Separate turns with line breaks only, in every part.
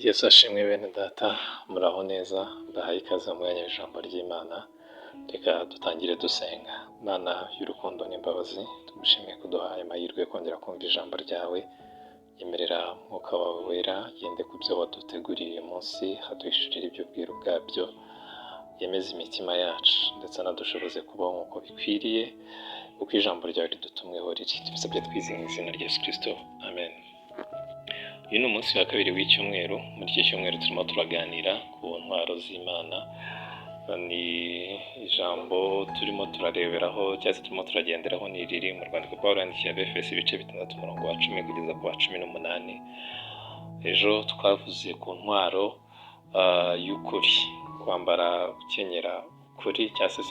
Yesu ashimwe bene data, muraho neza, ndahaye ikaze mu mwanya w'ijambo ry'Imana. Reka dutangire dusenga. Mana y'urukundo n'imbabazi, tugushimiye kuduhaye amahirwe yo kongera kumva ijambo ryawe. Yemerera Mwuka wawe wera yende ku byo waduteguriye uyu munsi, haduhishurire iby'ubwiru bwabyo, yemeze imitima yacu ndetse anadushoboze kubaho nk'uko bikwiriye, kuko ijambo ryawe ridutumweho riri. Tubisabye twizeye mu izina rya Yesu Kristo, amen. Uyu ni umunsi wa kabiri w'icyumweru. Muri iki cyumweru turimo turaganira ku ntwaro z'Imana. Ni ijambo turimo turareberaho cyangwa se turimo turagenderaho ni riri mu rwandiko Pawulo yandikiye Abefeso ibice 6 umurongo wa 10 kugeza ku wa 18. Ejo twavuze ku ntwaro y'ukuri, kwambara ukenyera kuri cyangwa se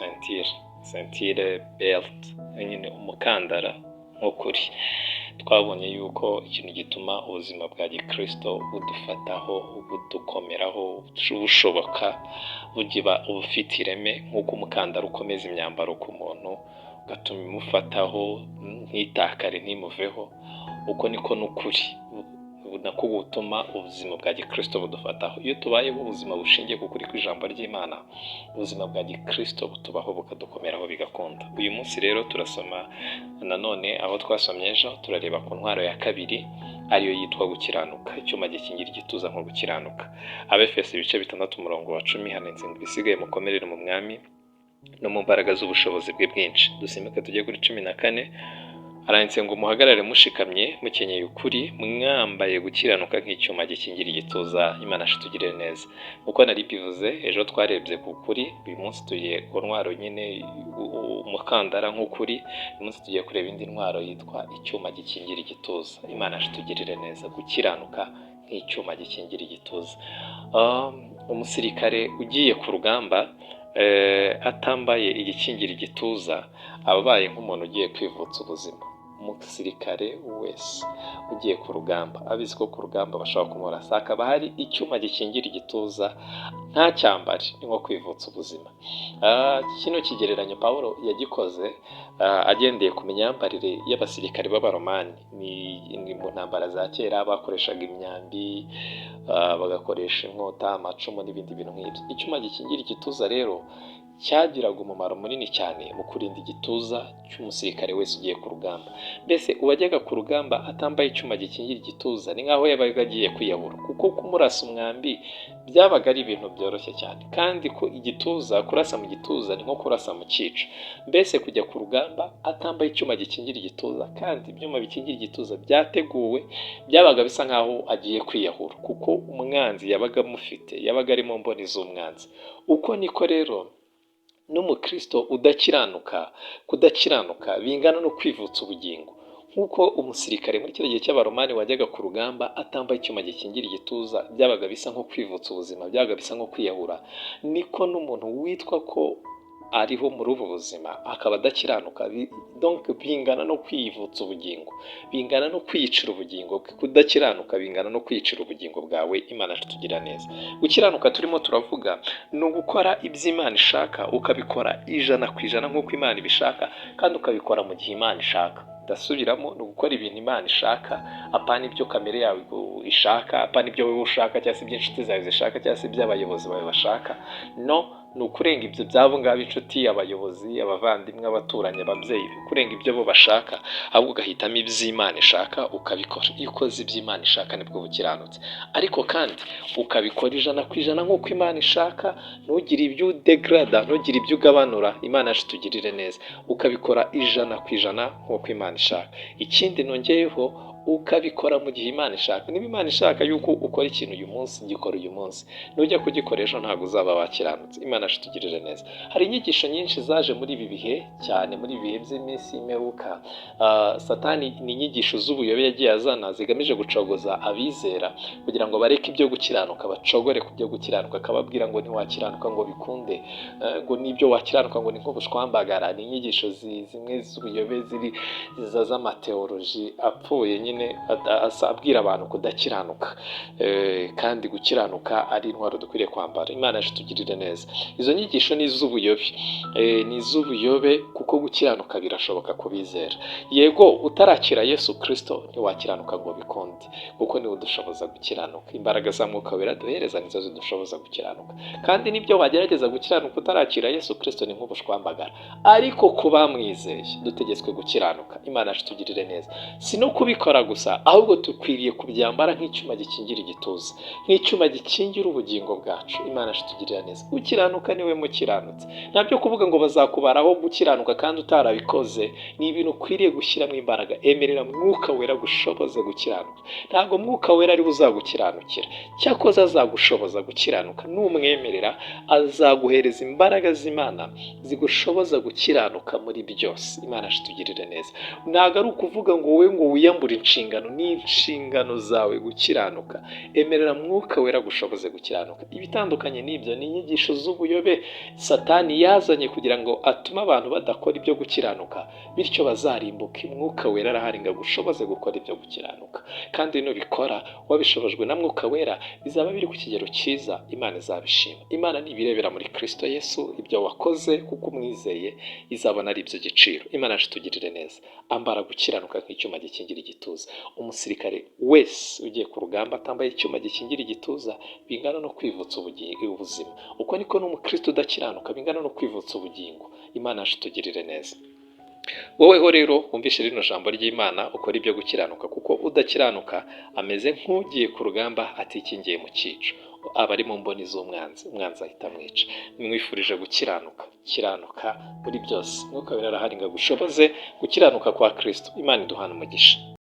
sentire belt, nyine umukandara nk'ukuri. Twabonye yuko ikintu gituma ubuzima bwa gikristo budufataho, budukomeraho, bushoboka, bugiba ubufite ireme nk'uko umukandara ukomeza imyambaro ku muntu, ugatuma imufataho ntitakare ntimuveho. Uko niko n'ukuri nako gutuma ubuzima bwa gikristo budufataho. Iyo tubayeho ubuzima bushingiye ku kuri kw'ijambo ry'Imana, ubuzima bwa gikristo butubaho bukadukomeraho bigakunda. Uyu munsi rero turasoma nanone aho twasomye ejo, turareba ku ntwaro ya kabiri ariyo yitwa gukiranuka, icyuma gikingira igituza nko gukiranuka. Abefeso ibice 6 umurongo wa 10 hanenze ngo bisigaye mukomerere mu mwami no mu mbaraga z'ubushobozi bwe bwinshi. Dusimbuke tujye kuri 14. Aranditse ngo muhagarare mushikamye mukenyeye ukuri, mwambaye gukiranuka nk'icyuma gikingira igituza. Imana ashitugirire neza. Uko nari bivuze ejo twarebye ku kuri, uyu munsi tugiye ku ntwaro nyine umukandara nk'ukuri. Uyu munsi tugiye kureba indi ntwaro yitwa icyuma gikingira igituza. Imana ashitugirire neza. Gukiranuka nk'icyuma gikingira igituza. Umusirikare ugiye ku rugamba atambaye igikingira igituza ababaye nk'umuntu ugiye kwivutsa ubuzima. Umusirikare wese ugiye ku rugamba abizi ko ku rugamba bashobora kumurasa, hakaba hari icyuma gikingira igituza ntacyambare, ni nko kwivutsa ubuzima. Kino kigereranyo Pawulo yagikoze agendeye ku myambarire y'abasirikare b'Abaromani. Ni mu ntambara za kera bakoreshaga imyambi, bagakoresha inkota, amacumu n'ibindi bintu nk'ibyo. Icyuma gikingira igituza rero cyagiraga umumaro munini cyane mu kurinda igituza cy'umusirikare wese ugiye ku rugamba. Mbese uwajyaga ku rugamba atambaye icyuma gikingira igituza ni nk'aho yabaga agiye kwiyahura, kuko kumurasa umwambi byabaga ari ibintu byoroshye cyane, kandi ko igituza, kurasa mu gituza ni nko kurasa mu cyico. Mbese kujya ku rugamba atambaye icyuma gikingira igituza, kandi ibyuma bikingira igituza byateguwe, byabaga bisa nk'aho agiye kwiyahura, kuko umwanzi yabaga amufite, yabaga ari mu mboni z'umwanzi. Uko niko rero n'umukristo kudakiranuka bingana no kwivutsa ubugingo. Nk'uko umusirikare muri kino gihe cy'Abaromani wajyaga ku rugamba atambaye icyuma gikingira igituza byabaga bisa nko kwivutsa ubuzima, byabaga bisa nko kwiyahura, niko n'umuntu witwa ko ariho muri ubu buzima akaba adakiranuka, donc bingana no kwivutsa ubugingo, bingana no kwiyicira ubugingo bwe. Kudakiranuka bingana no kwiyicira ubugingo bwawe. Imana tugira neza. Gukiranuka turimo turavuga ni ugukora ibyo Imana ishaka, ukabikora 100% nk'uko Imana ibishaka, kandi ukabikora mu gihe Imana ishaka. Ndasubiramo, ni ugukora ibintu Imana ishaka, apana ibyo kamere yawe ishaka, apana ibyo wowe ushaka, cyangwa se ibyo inshuti zawe zishaka, cyangwa se ibyo abayobozi bawe bashaka. No, ni ukurenga ibyo byabo ngabo, inshuti, abayobozi, abavandimwe, abaturanyi, ababyeyi, kurenga ibyo bo bashaka, ahubwo ugahitamo iby'Imana ishaka ukabikora. Iyo ukoze iby'Imana ishaka nibwo bukiranutse, ariko kandi ukabikora 100% nk'uko Imana ishaka. Ntugire ibyo udegrada, ntugire ibyo ugabanura. Imana yacu tugirire neza. Ukabikora 100% nk'uko Imana ishaka. Ikindi nongeyeho, ukabikora mu gihe Imana ishaka. Niba Imana ishaka yuko ukora ikintu uyu munsi, gikora uyu munsi. Nujya kugikoresha ntabwo uzaba wakiranutse. Imana ashitugirire neza. Hari inyigisho nyinshi zaje muri ibi bihe, cyane muri ibi bihe by'iminsi y'imperuka. Satani ni inyigisho z'ubuyobe yagiye azana zigamije gucogoza abizera kugira ngo bareke ibyo gukiranuka, bacogore ku byo gukiranuka. Akababwira ngo ntiwakiranuka ngo bikunde, ngo nibyo wakiranuka ngo ni nk'ubushwambagara. Ni inyigisho zimwe z'ubuyobe z'amateoloji apfuye nyine, rimwe abwira abantu kudakiranuka, kandi gukiranuka ari intwaro dukwiriye kwambara. Imana yacu tugirire neza. Izo nyigisho ni iz'ubuyobe kuko gukiranuka birashoboka kubizera. Yego utarakira Yesu Kristo ntiwakiranuka ngo bikunde, kuko niwe udushoboza gukiranuka. Imbaraga za Mwuka Wera duhereza nizo zidushoboza gukiranuka, kandi nibyo wagerageza gukiranuka utarakira Yesu Kristo ni nk'ubushwambagara, ariko ku bamwizeye dutegetswe gukiranuka. Imana yacu tugirire neza. Si no kubikora gusa, ahubwo dukwiriye kubyambara nk'icyuma gikingira igituza, nk'icyuma gikingira ubugingo bwacu. Imana yacu tugirira neza. Gukiranuka niwe mukiranutse. Ntabyo kuvuga ngo bazakubaraho gukiranuka kandi utarabikoze. Ni ibintu ukwiriye gushyiramo imbaraga. Emerera Mwuka Wera gushoboza gukiranuka. Ntabwo Mwuka Wera ari uzagukiranukira, cyakoze azagushoboza gukiranuka. Numwemerera azaguhereza imbaraga z'Imana zigushoboza gukiranuka muri byose. Imana yacu tugirire neza. Ntabwo ari ukuvuga ngo wowe ngo wiyambure inshingano, ni inshingano zawe gukiranuka. Emerera Mwuka Wera gushoboze gukiranuka. Ibitandukanye n'ibyo ni inyigisho z'ubuyobe Satani yazanye kugira ngo atume abantu badakora ibyo gukiranuka, bityo bazarimbuka. Mwuka Wera arahari ngo agushoboze gukora ibyo gukiranuka, kandi nubikora wabishobojwe na Mwuka Wera bizaba biri ku kigero cyiza. Imana izabishima. Imana nibirebera muri Kristo Yesu ibyo wakoze kuko umwizeye, izabona ari ibyo giciro. Imana yacu tugirire neza. Ambara gukiranuka nk'icyuma gikingira igituza. Umusirikare wese ugiye ku rugamba atambaye icyuma gikingira igituza bingana no kwivutsa ubuzima. Uko niko n'umukristo udakiranuka bingana no kwivutsa ubugingo. Imana yacu tugirire neza. Woweho rero wumvishe rino jambo ry'Imana ukora ibyo gukiranuka, kuko udakiranuka ameze nk'ugiye ku rugamba atikingiye mu cyico, aba ari mu mboni z'umwanzi, umwanzi ahita amwica. Mwifurije gukiranuka, kiranuka muri byose. Mwuka Wera arahari ngo agushoboze gukiranuka kwa Kristo. Imana iduhana umugisha.